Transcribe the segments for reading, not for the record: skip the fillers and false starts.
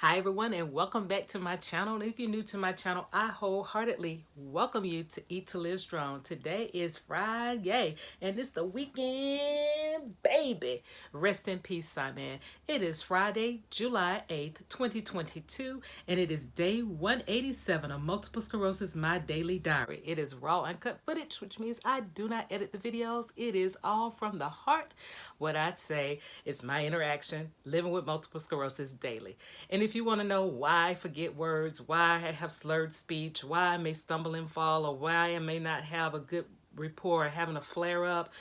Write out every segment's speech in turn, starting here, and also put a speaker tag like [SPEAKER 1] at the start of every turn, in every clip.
[SPEAKER 1] Hi everyone, and welcome back to my channel. And if you're new to my channel, I wholeheartedly welcome you to Eat to Live Strong. Today is Friday and it's the weekend, baby. Rest in peace, Simon. It is Friday, July 8th, 2022, and it is day 187 of Multiple Sclerosis, My Daily Diary. It is raw, uncut footage, which means I do not edit the videos. It is all from the heart. What I'd say is my interaction living with multiple sclerosis daily. And if you want to know why I forget words, why I have slurred speech, why I may stumble and fall, or why I may not have a good rapport, having a flare up,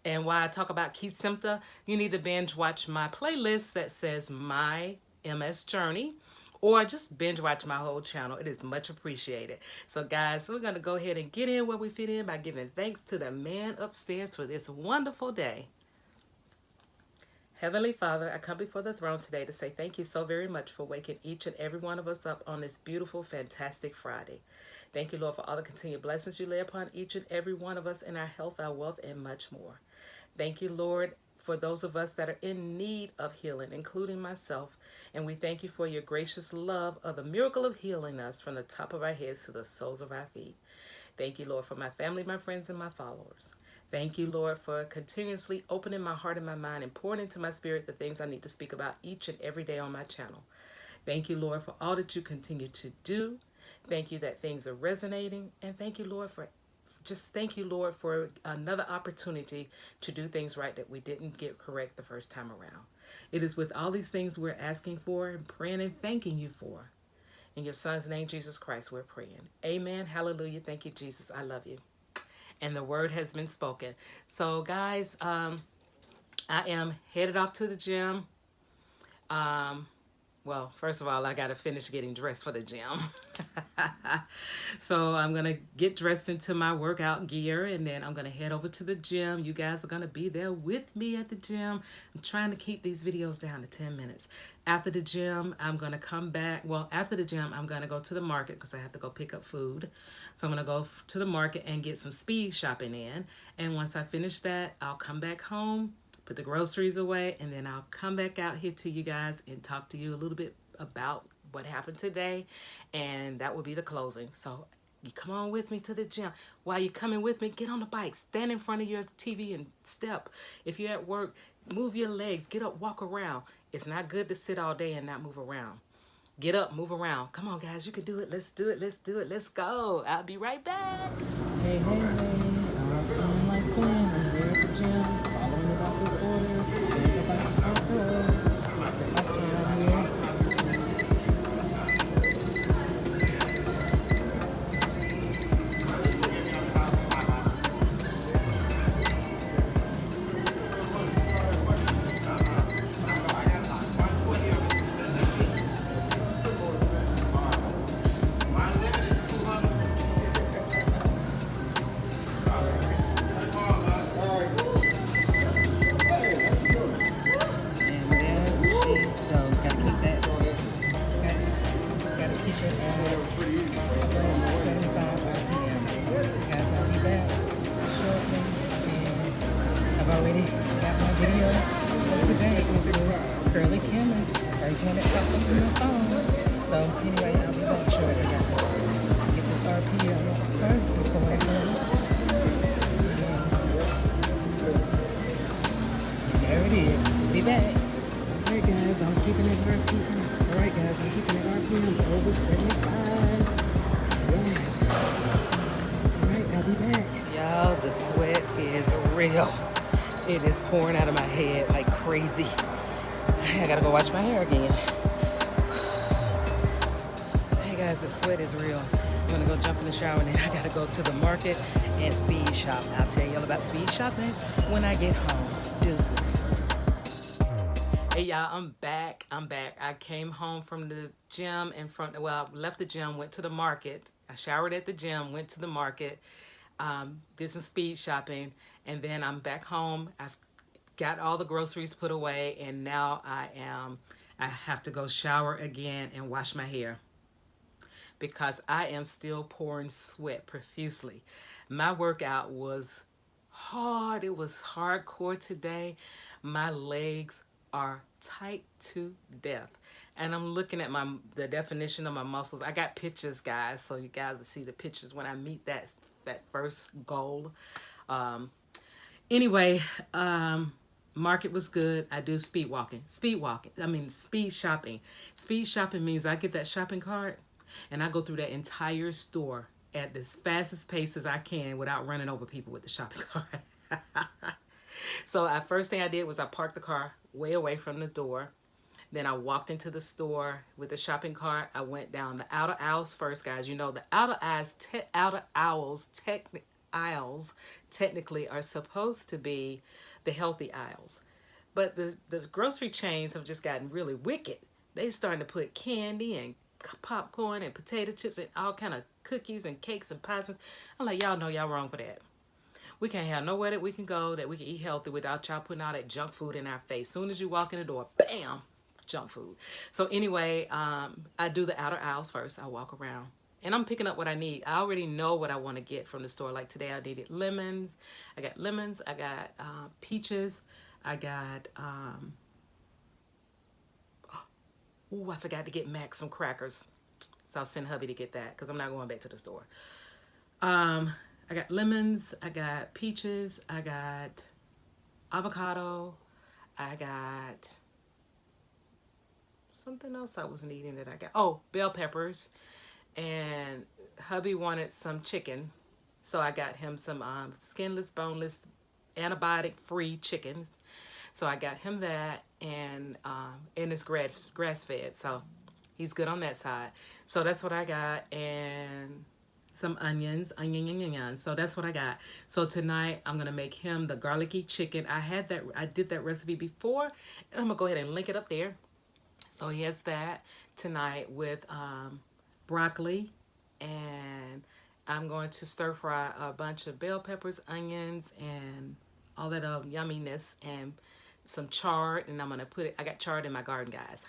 [SPEAKER 1] and why I talk about key symptom, you need to binge watch my playlist that says My MS Journey, or just binge watch my whole channel. It is much appreciated. So guys, we're going to go ahead and get in where we fit in by giving thanks to the man upstairs for this wonderful day. Heavenly Father, I come before the throne today to say thank you so very much for waking each and every one of us up on this beautiful, fantastic Friday. Thank you, Lord, for all the continued blessings you lay upon each and every one of us in our health, our wealth, and much more. Thank you, Lord, for those of us that are in need of healing, including myself. And we thank you for your gracious love of the miracle of healing us from the top of our heads to the soles of our feet. Thank you, Lord, for my family, my friends, and my followers. Thank you, Lord, for continuously opening my heart and my mind and pouring into my spirit the things I need to speak about each and every day on my channel. Thank you, Lord, for all that you continue to do. Thank you that things are resonating. And thank you, Lord, for another opportunity to do things right that we didn't get correct the first time around. It is with all these things we're asking for and praying and thanking you for. In your son's name, Jesus Christ, we're praying. Amen. Hallelujah. Thank you, Jesus. I love you. And the word has been spoken. So guys, I am headed off to the gym. Well, first of all, I got to finish getting dressed for the gym. So I'm going to get dressed into my workout gear, and then I'm going to head over to the gym. You guys are going to be there with me at the gym. I'm trying to keep these videos down to 10 minutes. After the gym, I'm going to come back. Well, after the gym, I'm going to go to the market because I have to go pick up food. So I'm going to go to the market and get some speed shopping in. And once I finish that, I'll come back home, put the groceries away, and then I'll come back out here to you guys and talk to you a little bit about what happened today, and that will be the closing. So you come on with me to the gym. While you're coming with me, get on the bike, stand in front of your TV and step. If you're at work, move your legs, get up, walk around. It's not good to sit all day and not move around. Get up, move around. Come on, guys, you can do it. Let's do it. Let's do it. Let's go. I'll be right back. Hey, hey, hey. I'm feeling like fun. I'm here at the gym, following the doctor's orders. Think about the set my time here. Already got my video for today, which was Curly Chemist, first one that popped up on my phone. So anyway, I'll be back shortly, guys. Get this RPM first before I go. There it is. Be back. Alright guys, I'm keeping it RPM. Alright guys, I'm keeping it RPM over 75. Yes. Alright, I'll be back. Y'all, the sweat is real. It is pouring out of my head like crazy. I gotta go wash my hair again. Hey guys, the sweat is real. I'm gonna go jump in the shower and then I gotta go to the market and speed shop. I'll tell y'all about speed shopping when I get home. Deuces. Hey y'all, I'm back. I came home from the gym I left the gym, went to the market. I showered at the gym, went to the market, did some speed shopping, and then I'm back home. I've got all the groceries put away, and now I have to go shower again and wash my hair because I am still pouring sweat profusely. My workout was hard. It was hardcore today. My legs are tight to death. and I'm looking at the definition of my muscles. I got pictures, guys, so you guys will see the pictures when I meet that first goal. Anyway, market was good. I do speed walking. I mean, speed shopping. Speed shopping means I get that shopping cart and I go through that entire store at as fastest pace as I can without running over people with the shopping cart. So first thing I did was I parked the car way away from the door. Then I walked into the store with the shopping cart. I went down the outer aisles first, guys. You know, the outer aisles technically are supposed to be the healthy aisles. But the grocery chains have just gotten really wicked. They starting to put candy and popcorn and potato chips and all kind of cookies and cakes and pies. I'm like, y'all know y'all wrong for that. We can't have nowhere that we can go that we can eat healthy without y'all putting all that junk food in our face. Soon as you walk in the door, bam, junk food. So anyway, I do the outer aisles first. I walk around and I'm picking up what I need. I already know what I want to get from the store. Like today I needed lemons. I got lemons. I got peaches. I got, I forgot to get Max some crackers. So I'll send hubby to get that because I'm not going back to the store. I got lemons, I got peaches, I got avocado, I got something else I was needing that I got. Oh, bell peppers. And hubby wanted some chicken. So I got him some skinless, boneless, antibiotic-free chickens. So I got him that, and it's grass-fed. So he's good on that side. So that's what I got. And some onions. So that's what I got. So tonight I'm gonna make him the garlicky chicken. I did that recipe before, and I'm gonna go ahead and link it up there. So he has that tonight with broccoli, and I'm going to stir fry a bunch of bell peppers, onions, and all that yumminess, and some chard. And I'm gonna I got chard in my garden, guys.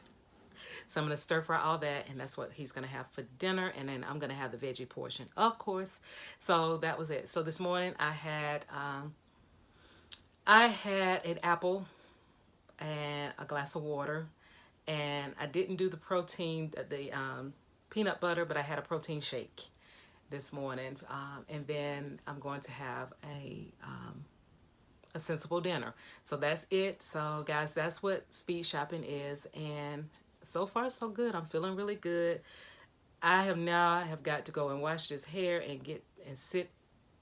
[SPEAKER 1] So I'm going to stir fry all that, and that's what he's going to have for dinner, and then I'm going to have the veggie portion, of course. So that was it. So this morning I had an apple and a glass of water, and I didn't do the protein, the peanut butter, but I had a protein shake this morning, and then I'm going to have a sensible dinner. So that's it. So guys, that's what speed shopping is, and so far so good. I'm feeling really good. I have got to go and wash this hair and sit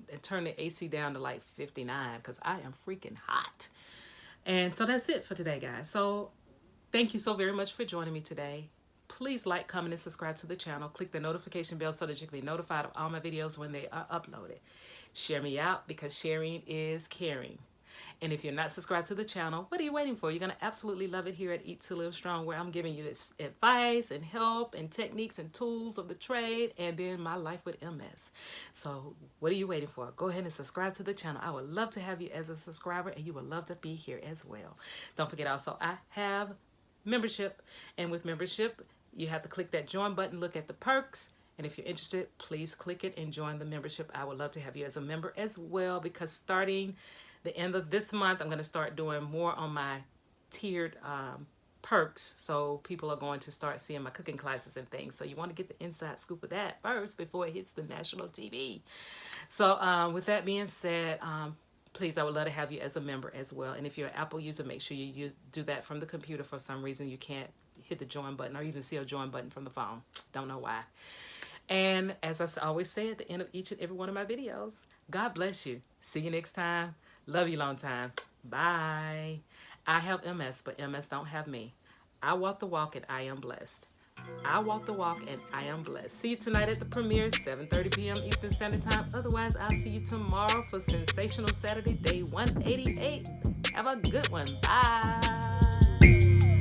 [SPEAKER 1] and turn the AC down to like 59 because I am freaking hot. And so that's it for today, guys. So thank you so very much for joining me today. Please like, comment, and subscribe to the channel. Click the notification bell so that you can be notified of all my videos when they are uploaded. Share me out because sharing is caring. And if you're not subscribed to the channel, what are you waiting for? You're going to absolutely love it here at Eat to Live Strong, where I'm giving you this advice and help and techniques and tools of the trade, and then my life with MS. So what are you waiting for? Go ahead and subscribe to the channel. I would love to have you as a subscriber, and you would love to be here as well. Don't forget also, I have membership, and with membership, you have to click that join button, look at the perks. And if you're interested, please click it and join the membership. I would love to have you as a member as well, because starting the end of this month, I'm going to start doing more on my tiered perks. So people are going to start seeing my cooking classes and things. So you want to get the inside scoop of that first before it hits the national TV. So with that being said, please, I would love to have you as a member as well. And if you're an Apple user, make sure you do that from the computer. For some reason, you can't hit the join button or even see a join button from the phone. Don't know why. And as I always say at the end of each and every one of my videos, God bless you. See you next time. Love you long time. Bye. I have MS, but MS don't have me. I walk the walk and I am blessed. I walk the walk and I am blessed. See you tonight at the premiere, 7:30 p.m. Eastern Standard Time. Otherwise, I'll see you tomorrow for Sensational Saturday, day 188. Have a good one. Bye.